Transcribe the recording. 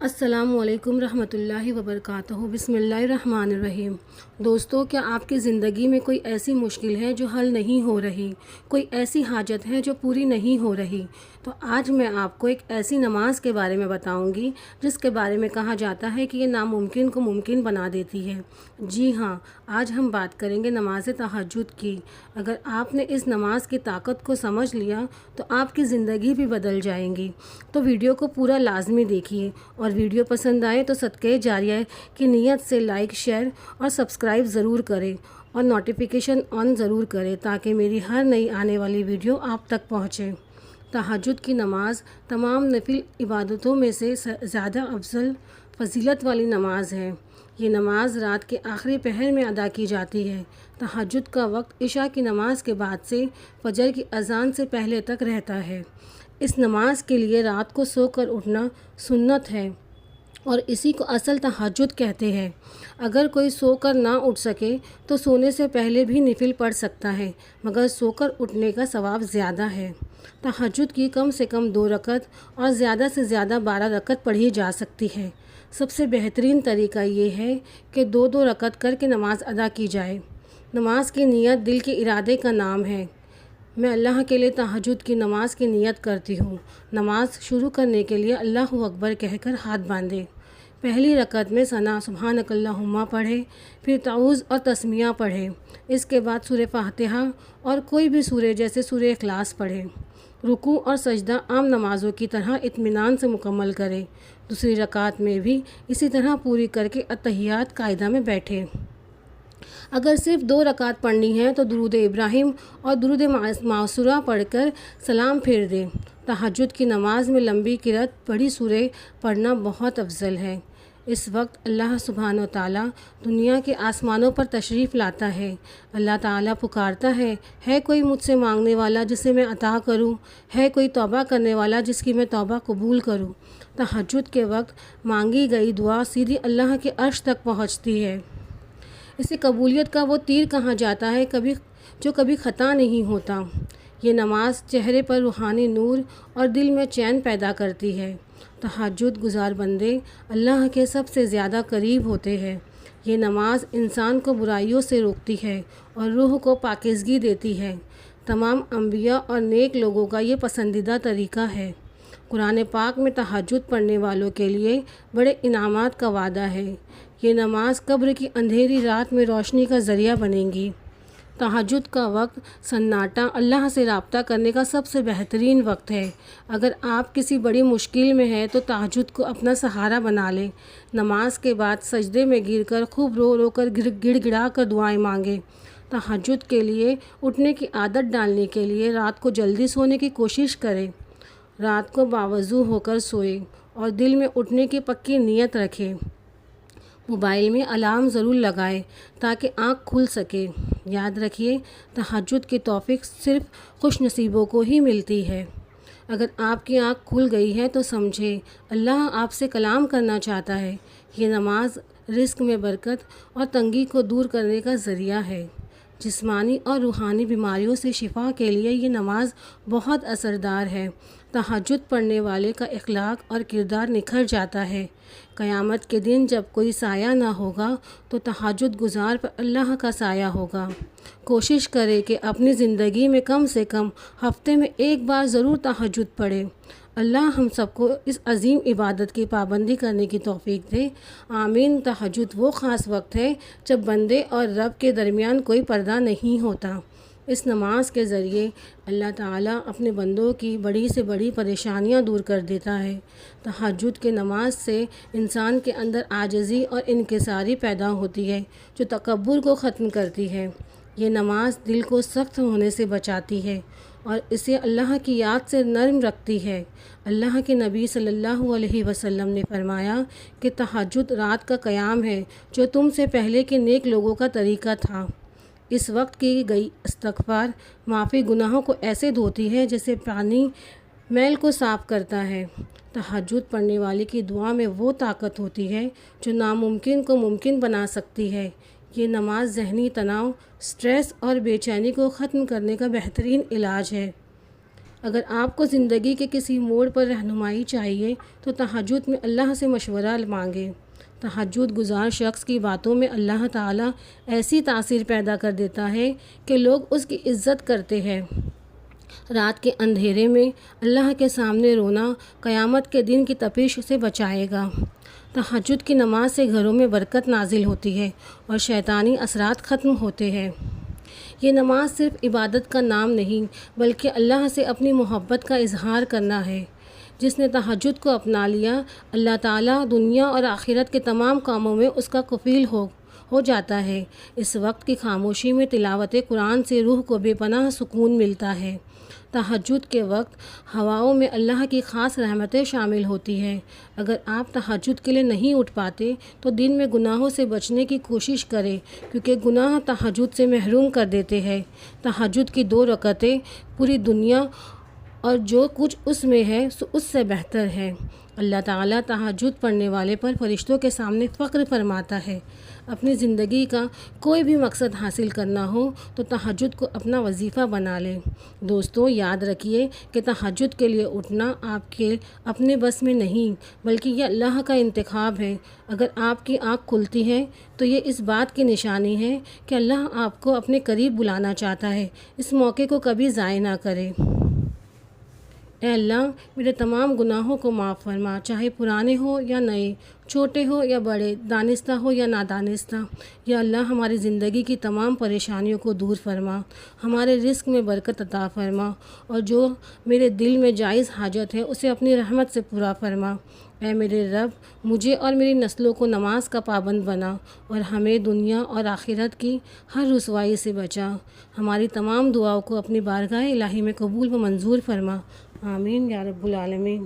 السلام علیکم رحمۃ اللہ وبرکاتہ۔ بسم اللہ الرحمن الرحیم۔ دوستو، کیا آپ کی زندگی میں کوئی ایسی مشکل ہے جو حل نہیں ہو رہی؟ کوئی ایسی حاجت ہے جو پوری نہیں ہو رہی؟ تو آج میں آپ کو ایک ایسی نماز کے بارے میں بتاؤں گی جس کے بارے میں کہا جاتا ہے کہ یہ ناممکن کو ممکن بنا دیتی ہے۔ جی ہاں، آج ہم بات کریں گے نماز تہجد کی۔ اگر آپ نے اس نماز کی طاقت کو سمجھ لیا تو آپ کی زندگی بھی بدل جائیں گی۔ تو ویڈیو کو پورا لازمی دیکھیے، اور ویڈیو پسند آئے تو صدقے جاریہ کی نیت سے لائک، شیئر اور سبسکرائب ضرور کریں اور نوٹیفیکیشن آن ضرور کریں تاکہ میری ہر نئی آنے والی ویڈیو آپ تک پہنچے۔ تہجد کی نماز تمام نفل عبادتوں میں سے زیادہ افضل فضیلت والی نماز ہے۔ یہ نماز رات کے آخری پہر میں ادا کی جاتی ہے۔ تہجد کا وقت عشاء کی نماز کے بعد سے فجر کی اذان سے پہلے تک رہتا ہے۔ اس نماز کے لیے رات کو سو کر اٹھنا سنت ہے اور اسی کو اصل تہجد کہتے ہیں۔ اگر کوئی سو کر نہ اٹھ سکے تو سونے سے پہلے بھی نفل پڑھ سکتا ہے، مگر سو کر اٹھنے کا ثواب زیادہ ہے۔ تہجد کی کم سے کم 2 رکعت اور زیادہ سے زیادہ 12 رکعت پڑھی جا سکتی ہے۔ سب سے بہترین طریقہ یہ ہے کہ 2 رکعت کر کے نماز ادا کی جائے۔ نماز کی نیت دل کے ارادے کا نام ہے۔ میں اللہ کے لیے تہجد کی نماز کی نیت کرتی ہوں۔ نماز شروع کرنے کے لیے اللہ اکبر کہہ کر ہاتھ باندھے۔ پہلی رکعت میں ثنا سبحانک اللہم پڑھے، پھر تعوذ اور تسمیہ پڑھے۔ اس کے بعد سورہ فاتحہ اور کوئی بھی سورہ جیسے سورہ اخلاص پڑھے۔ رکوع اور سجدہ عام نمازوں کی طرح اطمینان سے مکمل کرے۔ دوسری رکعت میں بھی اسی طرح پوری کر کے اتحیات قاعدہ میں بیٹھے۔ اگر صرف 2 رکعت پڑھنی ہے تو درود ابراہیم اور درود معصورہ پڑھ کر سلام پھیر دیں۔ تہجد کی نماز میں لمبی قرأت بڑی سورہ پڑھنا بہت افضل ہے۔ اس وقت اللہ سبحانہ و تعالیٰ دنیا کے آسمانوں پر تشریف لاتا ہے۔ اللہ تعالیٰ پکارتا ہے کوئی مجھ سے مانگنے والا جسے میں عطا کروں؟ ہے کوئی توبہ کرنے والا جس کی میں توبہ قبول کروں؟ تہجد کے وقت مانگی گئی دعا سیدھی اللہ کے عرش تک پہنچتی ہے۔ اسے قبولیت کا وہ تیر کہا جاتا ہے جو کبھی خطا نہیں ہوتا۔ یہ نماز چہرے پر روحانی نور اور دل میں چین پیدا کرتی ہے۔ تہجد گزار بندے اللہ کے سب سے زیادہ قریب ہوتے ہیں۔ یہ نماز انسان کو برائیوں سے روکتی ہے اور روح کو پاکیزگی دیتی ہے۔ تمام انبیاء اور نیک لوگوں کا یہ پسندیدہ طریقہ ہے۔ قرآن پاک میں تہجد پڑھنے والوں کے لیے بڑے انعامات کا وعدہ ہے۔ یہ نماز قبر کی اندھیری رات میں روشنی کا ذریعہ بنے گی۔ تہجد کا وقت سناٹا اللہ سے رابطہ کرنے کا سب سے بہترین وقت ہے۔ اگر آپ کسی بڑی مشکل میں ہیں تو تہجد کو اپنا سہارا بنا لیں۔ نماز کے بعد سجدے میں گر کر خوب رو رو کر گڑ گڑا کر دعائیں مانگیں۔ تہجد کے لیے اٹھنے کی عادت ڈالنے کے لیے رات کو جلدی سونے کی کوشش کریں۔ رات کو باوضو ہو کر سوئیں اور دل میں اٹھنے کی پکی نیت رکھیں۔ موبائل میں الارم ضرور لگائیں تاکہ آنکھ کھل سکے۔ یاد رکھیے، تہجد کی توفیق صرف خوش نصیبوں کو ہی ملتی ہے۔ اگر آپ کی آنکھ کھل گئی ہے تو سمجھے اللہ آپ سے کلام کرنا چاہتا ہے۔ یہ نماز رزق میں برکت اور تنگی کو دور کرنے کا ذریعہ ہے۔ جسمانی اور روحانی بیماریوں سے شفا کے لیے یہ نماز بہت اثردار ہے۔ تہجد پڑھنے والے کا اخلاق اور کردار نکھر جاتا ہے۔ قیامت کے دن جب کوئی سایہ نہ ہوگا تو تہجد گزار پر اللہ کا سایہ ہوگا۔ کوشش کرے کہ اپنی زندگی میں کم سے کم ہفتے میں 1 بار ضرور تہجد پڑھے۔ اللہ ہم سب کو اس عظیم عبادت کی پابندی کرنے کی توفیق دے، آمین۔ تہجد وہ خاص وقت ہے جب بندے اور رب کے درمیان کوئی پردہ نہیں ہوتا۔ اس نماز کے ذریعے اللہ تعالیٰ اپنے بندوں کی بڑی سے بڑی پریشانیاں دور کر دیتا ہے۔ تہجد کے نماز سے انسان کے اندر عاجزی اور انکساری پیدا ہوتی ہے جو تکبر کو ختم کرتی ہے۔ یہ نماز دل کو سخت ہونے سے بچاتی ہے اور اسے اللہ کی یاد سے نرم رکھتی ہے۔ اللہ کے نبی صلی اللہ علیہ وسلم نے فرمایا کہ تہجد رات کا قیام ہے جو تم سے پہلے کے نیک لوگوں کا طریقہ تھا۔ اس وقت کی گئی استغفار معافی گناہوں کو ایسے دھوتی ہے جیسے پانی میل کو صاف کرتا ہے۔ تہجد پڑھنے والے کی دعا میں وہ طاقت ہوتی ہے جو ناممکن کو ممکن بنا سکتی ہے۔ یہ نماز ذہنی تناؤ، سٹریس اور بے چینی کو ختم کرنے کا بہترین علاج ہے۔ اگر آپ کو زندگی کے کسی موڑ پر رہنمائی چاہیے تو تہجد میں اللہ سے مشورہ مانگیں۔ تہجد گزار شخص کی باتوں میں اللہ تعالیٰ ایسی تاثیر پیدا کر دیتا ہے کہ لوگ اس کی عزت کرتے ہیں۔ رات کے اندھیرے میں اللہ کے سامنے رونا قیامت کے دن کی تپش سے بچائے گا۔ تہجد کی نماز سے گھروں میں برکت نازل ہوتی ہے اور شیطانی اثرات ختم ہوتے ہیں۔ یہ نماز صرف عبادت کا نام نہیں بلکہ اللہ سے اپنی محبت کا اظہار کرنا ہے۔ جس نے تہجد کو اپنا لیا، اللہ تعالیٰ دنیا اور آخرت کے تمام کاموں میں اس کا کفیل ہو جاتا ہے۔ اس وقت کی خاموشی میں تلاوت قرآن سے روح کو بے پناہ سکون ملتا ہے۔ تہجد کے وقت ہواؤں میں اللہ کی خاص رحمتیں شامل ہوتی ہیں۔ اگر آپ تہجد کے لیے نہیں اٹھ پاتے تو دن میں گناہوں سے بچنے کی کوشش کریں، کیونکہ گناہ تہجد سے محروم کر دیتے ہیں۔ تہجد کی 2 رکعتیں پوری دنیا اور جو کچھ اس میں ہے اس سے بہتر ہے۔ اللہ تعالیٰ تہجد پڑھنے والے پر فرشتوں کے سامنے فخر فرماتا ہے۔ اپنی زندگی کا کوئی بھی مقصد حاصل کرنا ہو تو تہجد کو اپنا وظیفہ بنا لیں۔ دوستو، یاد رکھیے کہ تہجد کے لیے اٹھنا آپ کے اپنے بس میں نہیں بلکہ یہ اللہ کا انتخاب ہے۔ اگر آپ کی آنکھ کھلتی ہے تو یہ اس بات کی نشانی ہے کہ اللہ آپ کو اپنے قریب بلانا چاہتا ہے۔ اس موقع کو کبھی ضائع نہ کریں۔ اے اللہ، میرے تمام گناہوں کو معاف فرما، چاہے پرانے ہو یا نئے، چھوٹے ہو یا بڑے، دانستہ ہو یا نادانستہ۔ یا اللہ، ہماری زندگی کی تمام پریشانیوں کو دور فرما، ہمارے رزق میں برکت عطا فرما، اور جو میرے دل میں جائز حاجت ہے اسے اپنی رحمت سے پورا فرما۔ اے میرے رب، مجھے اور میری نسلوں کو نماز کا پابند بنا اور ہمیں دنیا اور آخرت کی ہر رسوائی سے بچا۔ ہماری تمام دعاؤں کو اپنی بارگاہ الہی میں قبول و منظور فرما۔ آمین یا رب العالمین۔